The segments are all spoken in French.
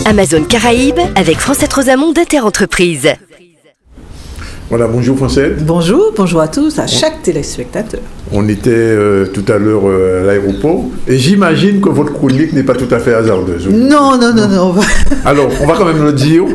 Amazon Caraïbes avec Francette Rosamond d'Interentreprise. Voilà, bonjour Francette. Bonjour à tous, à chaque téléspectateur. On était tout à l'heure à l'aéroport et j'imagine que votre chronique n'est pas tout à fait hasardeuse. Non. Alors, on va quand même le dire,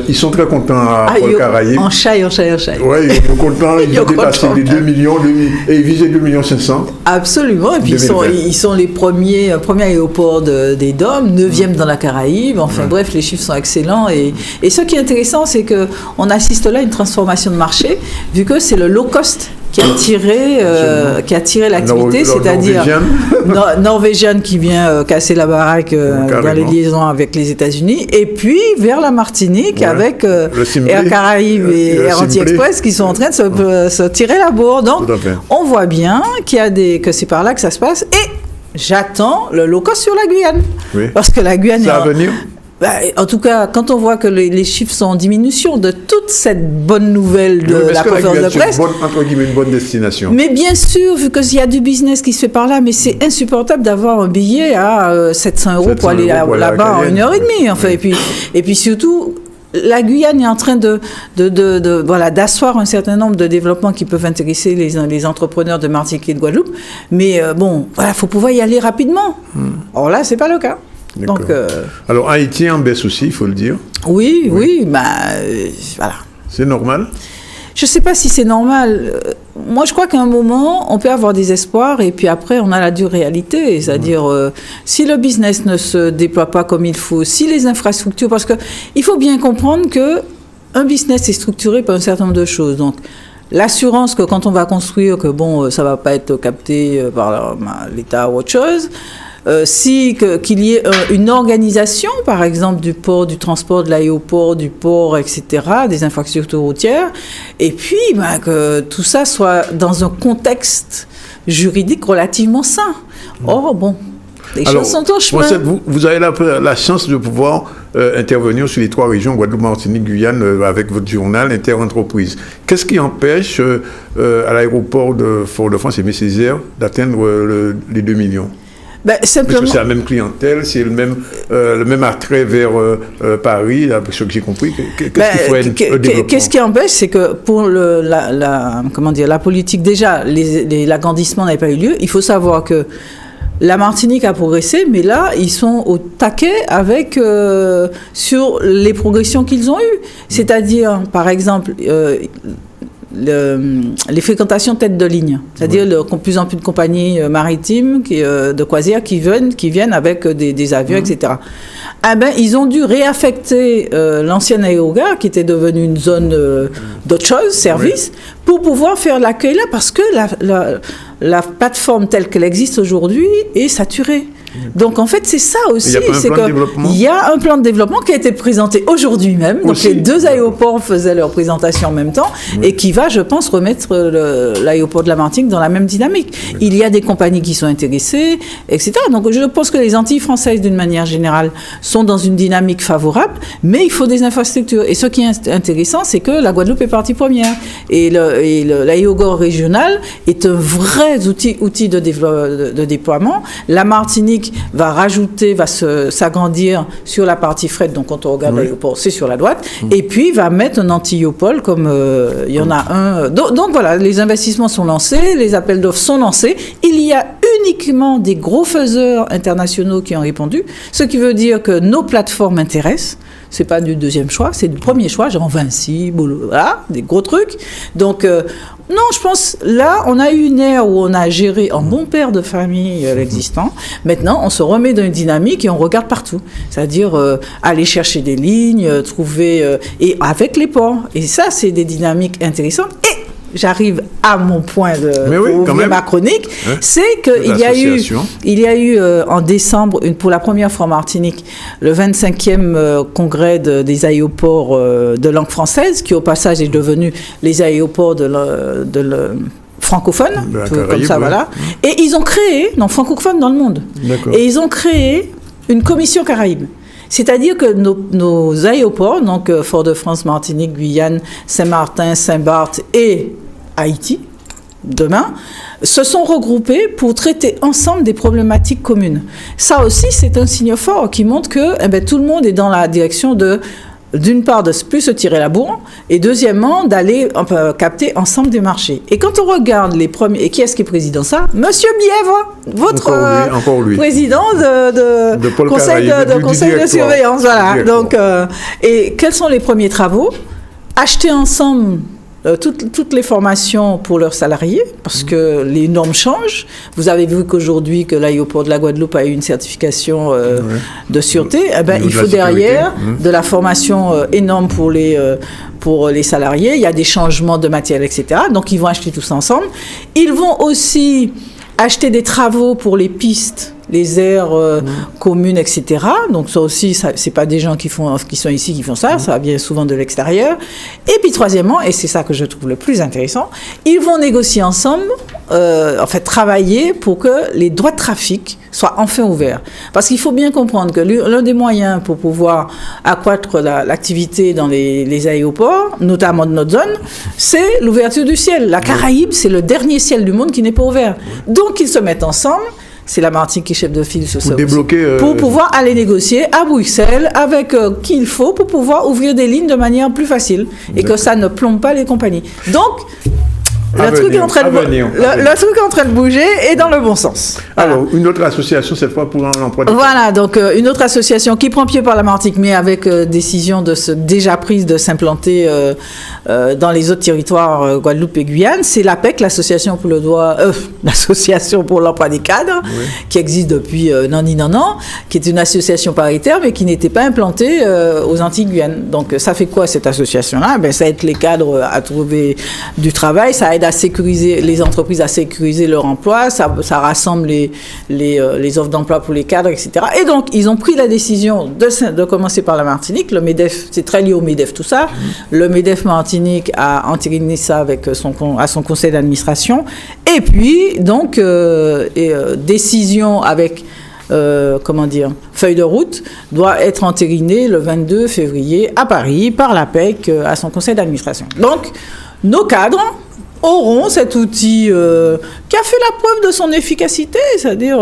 ils sont très contents à Pôle Caraïbes. En chaille. Oui, ils sont contents, ils ont dépassé les 2 millions et ils visaient 2,5 millions. Absolument, et puis ils sont les premiers aéroports des DOM, 9e dans la Caraïbe, enfin bref, les chiffres sont excellents. Et ce qui est intéressant, c'est qu'on assiste là à une transformation de marché, vu que c'est le low cost qui a tiré l'activité, c'est-à-dire norvégienne qui vient casser la baraque dans les liaisons avec les États-Unis, et puis vers la Martinique avec Air Caraïbes et Air Anti-Express qui sont en train de se tirer la bourre. Donc on voit bien que c'est par là que ça se passe, et j'attends le low cost sur la Guyane. Oui. Parce que la Guyane ça va venir. En tout cas, quand on voit que les chiffres sont en diminution de toute cette bonne nouvelle de la conférence de presse. Une bonne destination. Mais bien sûr, vu qu'il y a du business qui se fait par là, mais c'est insupportable d'avoir un billet à 700 € pour aller là-bas en 1h30. Enfin, et puis surtout, la Guyane est en train d'asseoir un certain nombre de développements qui peuvent intéresser les entrepreneurs de Martinique et de Guadeloupe. Mais faut pouvoir y aller rapidement. Or là, c'est pas le cas. Donc, alors Haïti est en baisse aussi, il faut le dire. Oui, voilà. C'est normal? Je ne sais pas si c'est normal. Moi, je crois qu'à un moment, on peut avoir des espoirs et puis après, on a la dure réalité. C'est-à-dire, si le business ne se déploie pas comme il faut, si les infrastructures... Parce qu'il faut bien comprendre qu'un business est structuré par un certain nombre de choses. Donc, l'assurance que quand on va construire, que ça ne va pas être capté par l'État ou autre chose... qu'il y ait une organisation, par exemple, du port, du transport, de l'aéroport, du port, etc., des infrastructures routières, et puis que tout ça soit dans un contexte juridique relativement sain. Or, les choses sont au chemin. Vous avez la chance de pouvoir intervenir sur les 3 régions, Guadeloupe, Martinique, Guyane, avec votre journal Inter-Entreprise. Qu'est-ce qui empêche à l'aéroport de Fort-de-France et Messager d'atteindre les 2 millions? Simplement... Parce que c'est la même clientèle, c'est le même attrait vers Paris, ce que j'ai compris. Qu'est-ce qui empêche, c'est que pour la politique, déjà, l'agrandissement n'avait pas eu lieu. Il faut savoir que la Martinique a progressé, mais là, ils sont au taquet sur les progressions qu'ils ont eues. C'est-à-dire, par exemple... les fréquentations tête de ligne, c'est-à-dire plus en plus de compagnies maritimes de croisière qui viennent avec des avions, etc. Ils ont dû réaffecter l'ancienne aérogare qui était devenue une zone d'autre chose, service, pour pouvoir faire l'accueil là, parce que la plateforme telle qu'elle existe aujourd'hui est saturée. Donc en fait c'est ça aussi, il y a un plan de développement qui a été présenté aujourd'hui même, donc les 2 aéroports faisaient leur présentation en même temps et qui va, je pense, remettre l'aéroport de la Martinique dans la même dynamique. Il y a des compagnies qui sont intéressées, etc. Donc je pense que les Antilles françaises d'une manière générale sont dans une dynamique favorable, mais il faut des infrastructures. Et ce qui est intéressant, c'est que la Guadeloupe est partie première et l'aéroport régional est un vrai outil de déploiement. La Martinique va s'agrandir sur la partie fret, donc quand on regarde l'aéroport, c'est sur la droite, et puis va mettre un antillopole comme il y en a un. Donc voilà, les investissements sont lancés, les appels d'offres sont lancés, il y a uniquement des gros faiseurs internationaux qui ont répondu, ce qui veut dire que nos plateformes intéressent. C'est pas du 2e choix, c'est du 1er choix, genre Vinci, voilà, des gros trucs. Donc, non, je pense, là, on a eu une ère où on a géré en bon père de famille l'existant. Maintenant, on se remet dans une dynamique et on regarde partout. C'est-à-dire aller chercher des lignes, trouver... et avec les ports. Et ça, c'est des dynamiques intéressantes. Et j'arrive à mon point de ma chronique, c'est qu'il y a eu en décembre, pour la première fois en Martinique, le 25e congrès des aéroports de langue française, qui au passage est devenu les aéroports francophones, comme ça, voilà. Et ils ont créé, francophones dans le monde, et ils ont créé une commission Caraïbes. C'est-à-dire que nos aéroports, donc Fort-de-France, Martinique, Guyane, Saint-Martin, Saint-Barth et Haïti, demain, se sont regroupés pour traiter ensemble des problématiques communes. Ça aussi, c'est un signe fort qui montre que tout le monde est dans la direction d'une part, de plus se tirer la bourre, et deuxièmement, d'aller capter ensemble des marchés. Et quand on regarde les premiers... Et qui est-ce qui est président ça? Monsieur Bièvre, votre encore lui. président de conseil de surveillance. Voilà. Donc, et quels sont les premiers travaux? Acheter ensemble toutes les formations pour leurs salariés, parce que les normes changent. Vous avez vu qu'aujourd'hui, que l'aéroport de la Guadeloupe a eu une certification de sûreté. Il faut derrière de la formation énorme pour les salariés. Il y a des changements de matériel, etc. Donc, ils vont acheter tout ça ensemble. Ils vont aussi acheter des travaux pour les pistes, les aires communes, etc. Donc ça aussi, c'est pas des gens qui sont ici qui font ça, ça vient souvent de l'extérieur. Et puis troisièmement, et c'est ça que je trouve le plus intéressant, ils vont négocier ensemble, travailler pour que les droits de trafic soient enfin ouverts. Parce qu'il faut bien comprendre que l'un des moyens pour pouvoir accroître l'activité dans les aéroports, notamment de notre zone, c'est l'ouverture du ciel. La Caraïbe, c'est le dernier ciel du monde qui n'est pas ouvert. Donc ils se mettent ensemble. C'est la Martinique qui est chef de file sur ça aussi, pour pouvoir aller négocier à Bruxelles avec qui il faut pour pouvoir ouvrir des lignes de manière plus facile et que ça ne plombe pas les compagnies. Donc, le truc est en train de bouger et dans le bon sens. Voilà. Alors, une autre association, cette fois pour l'emploi. Voilà, donc une autre association qui prend pied par la Martinique, mais avec décision déjà prise de s'implanter dans les autres territoires Guadeloupe et Guyane, c'est l'APEC, l'association pour l'emploi des cadres, qui existe depuis non, qui est une association paritaire, mais qui n'était pas implantée aux Antilles Guyane. Donc, ça fait quoi cette association-là? Ça aide les cadres à trouver du travail, ça aide à sécuriser les entreprises, à sécuriser leur emploi, ça rassemble les offres d'emploi pour les cadres, etc. Et donc, ils ont pris la décision de commencer par la Martinique. Le MEDEF, c'est très lié au MEDEF, tout ça. Le MEDEF Martinique a entériné ça avec à son conseil d'administration. Et puis, donc, décision avec... feuille de route, doit être entérinée le 22 février à Paris par l'APEC à son conseil d'administration. Donc, nos cadres auront cet outil qui a fait la preuve de son efficacité, c'est-à-dire,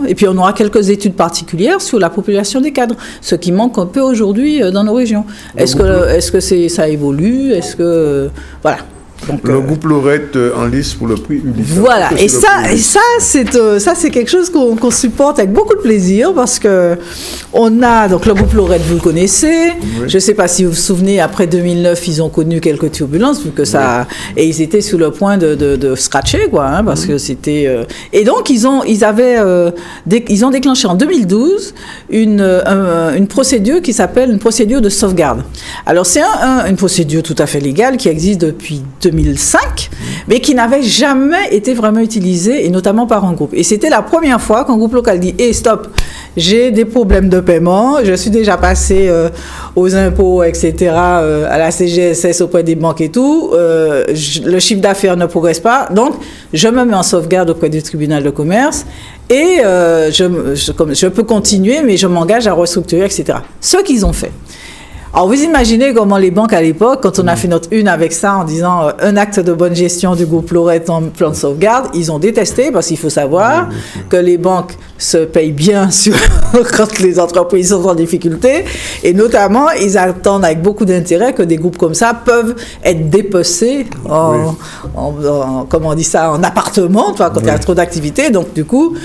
et puis on aura quelques études particulières sur la population des cadres, ce qui manque un peu aujourd'hui dans nos régions. Est-ce que ça évolue? Est-ce que... voilà. Donc, le groupe Lorette en lice pour le prix Ulysse. Voilà, et ça c'est quelque chose qu'on supporte avec beaucoup de plaisir parce que on a donc le groupe Lorette, vous le connaissez. Oui. Je ne sais pas si vous vous souvenez, après 2009, ils ont connu quelques turbulences vu que ça et ils étaient sur le point de scratcher quoi, parce que c'était et donc ils ont déclenché en 2012 une procédure qui s'appelle une procédure de sauvegarde. Alors c'est une procédure tout à fait légale qui existe depuis 2005, mais qui n'avait jamais été vraiment utilisée, et notamment par un groupe. Et c'était la première fois qu'un groupe local dit « Hey, stop, j'ai des problèmes de paiement, je suis déjà passé aux impôts, etc., à la CGSS auprès des banques et tout, le chiffre d'affaires ne progresse pas, donc je me mets en sauvegarde auprès du tribunal de commerce et je peux continuer, mais je m'engage à restructurer, etc. » Ce qu'ils ont fait. Alors, vous imaginez comment les banques à l'époque, quand on a fait notre une avec ça en disant un acte de bonne gestion du groupe Lorette en plan de sauvegarde, ils ont détesté parce qu'il faut savoir que les banques se payent bien quand les entreprises sont en difficulté et notamment, ils attendent avec beaucoup d'intérêt que des groupes comme ça peuvent être dépecés comment on dit ça, en appartement, quand il y a trop d'activités. Donc, du coup,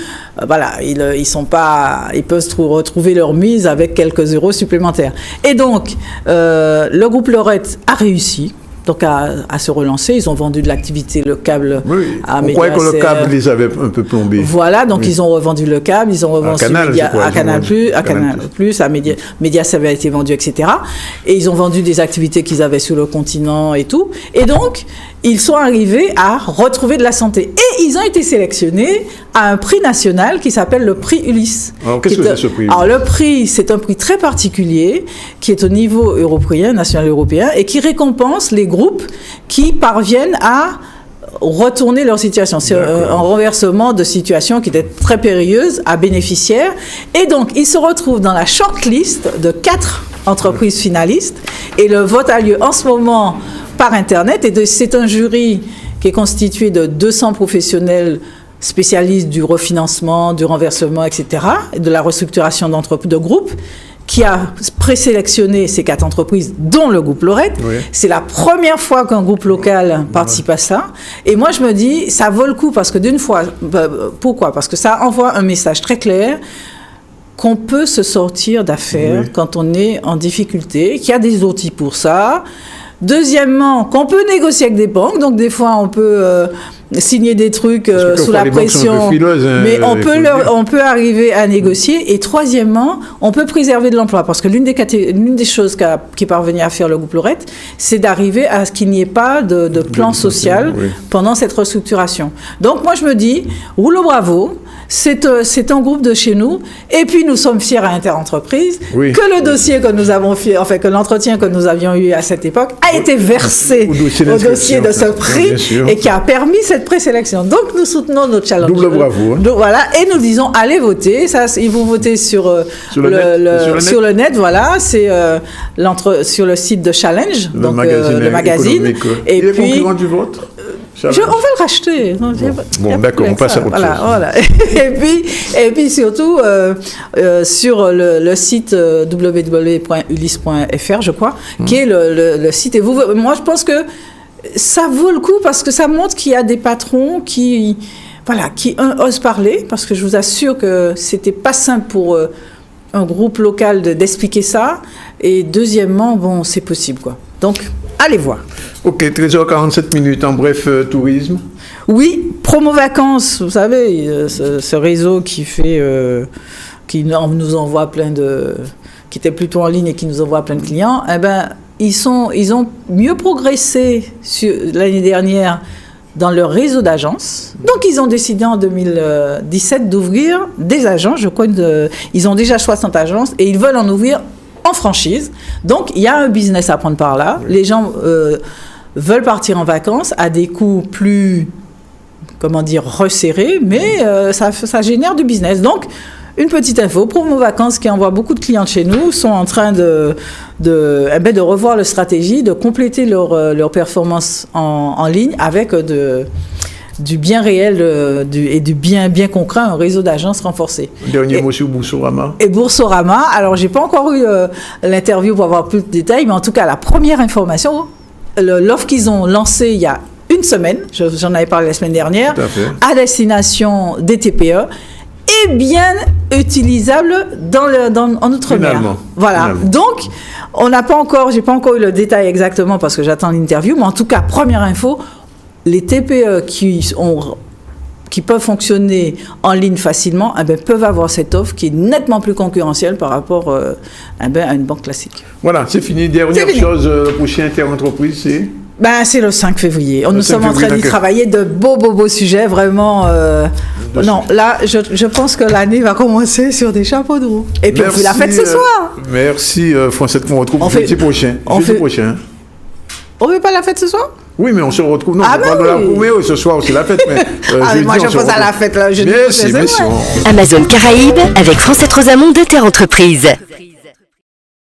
voilà, ils peuvent retrouver leur mise avec quelques euros supplémentaires. Et donc, le groupe Lorette a réussi donc à se relancer. Ils ont vendu de l'activité, le câble à Média. On croyait que le câble les avait un peu plombés. Voilà, donc ils ont revendu le câble, ils ont revendu à Canal+, à Média, ça avait été vendu, etc. Et ils ont vendu des activités qu'ils avaient sur le continent et tout. Et donc, ils sont arrivés à retrouver de la santé. Et ils ont été sélectionnés à un prix national qui s'appelle le prix Ulysse. Alors, qu'est-ce que c'est ce prix? Alors, le prix, c'est un prix très particulier qui est au niveau européen, national européen, et qui récompense les groupes qui parviennent à retourner leur situation. C'est un renversement de situation qui était très périlleuse à bénéficiaires. Et donc, ils se retrouvent dans la shortlist de 4 entreprises finalistes. Et le vote a lieu en ce moment par Internet. Et c'est un jury qui est constitué de 200 professionnels spécialistes du refinancement, du renversement, etc., et de la restructuration de groupes, qui a présélectionné ces 4 entreprises, dont le groupe Lorette. Oui. C'est la première fois qu'un groupe local participe à ça. Et moi, je me dis, ça vaut le coup, parce que d'une fois, pourquoi ? Parce que ça envoie un message très clair qu'on peut se sortir d'affaires quand on est en difficulté, qu'il y a des outils pour ça. Deuxièmement, qu'on peut négocier avec des banques. Donc, des fois, on peut signer des trucs sous la pression, mais on peut arriver à négocier. Et troisièmement, on peut préserver de l'emploi, parce que l'une des choses qui est parvenue à faire le groupe Lorette, c'est d'arriver à ce qu'il n'y ait pas de plan social pendant cette restructuration. Donc moi je me dis, rouleau bravo, c'est un groupe de chez nous, et puis nous sommes fiers à Interentreprise que le dossier que nous avons fait, enfin que l'entretien que nous avions eu à cette époque a été versé au dossier de ce prix et qui a permis cette présélection. Donc nous soutenons notre challenge. Double bravo. Donc, voilà, et nous disons allez voter. Ça, ils vont voter sur le net. Voilà, c'est sur le site de Challenge, le magazine. Et puis concurrent du vôtre. On va le racheter. Bon, d'accord, on passe à autre chose. Voilà. et puis surtout, sur le site www.ulysse.fr, je crois, qui est le site. Et moi, je pense que ça vaut le coup, parce que ça montre qu'il y a des patrons qui osent parler, parce que je vous assure que c'était pas simple pour un groupe local d'expliquer ça. Et deuxièmement, bon, c'est possible, quoi. Donc, allez voir. Ok, 13h47, en bref, tourisme. Oui, Promo Vacances, vous savez, ce réseau qui nous envoie qui était plutôt en ligne et qui nous envoie plein de clients, ils ont mieux progressé l'année dernière dans leur réseau d'agences. Donc, ils ont décidé en 2017 d'ouvrir des agences. Je crois ils ont déjà 60 agences et ils veulent en ouvrir en franchise. Donc, il y a un business à prendre par là. Les gens veulent partir en vacances à des coûts plus, resserrés, mais ça génère du business. Donc, une petite info, Promo Vacances, qui envoie beaucoup de clients de chez nous, sont en train de revoir leur stratégie, de compléter leur performance en ligne avec du bien réel et du bien concret, un réseau d'agences renforcé. Dernier mot sur Boursorama. Et Boursorama, alors j'ai pas encore eu l'interview pour avoir plus de détails, mais en tout cas, la première information, l'offre qu'ils ont lancée il y a une semaine, j'en avais parlé la semaine dernière, à destination des TPE, est bien utilisable en Outre-mer. Voilà. Finalement. Donc, j'ai pas encore eu le détail exactement parce que j'attends l'interview, mais en tout cas, première info, les TPE qui peuvent fonctionner en ligne facilement, peuvent avoir cette offre qui est nettement plus concurrentielle par rapport à une banque classique. Voilà, c'est fini. Dernière chose, le prochain Interentreprise, c'est c'est le 5 février. Nous sommes en train d'y travailler de beaux sujets, vraiment. Non, là, je pense que l'année va commencer sur des chapeaux de roue. Et puis, on fait la fête ce soir. Merci, Françoise, qu'on retrouve jeudi prochain. On fait pas la fête ce soir? Oui, mais on se retrouve. Non, on parle de la Roméo ce soir, c'est la fête. Mais, moi, je pense à la fête là. Merci. Amazon Caraïbes avec Françoise Rosamond d'Interentreprise.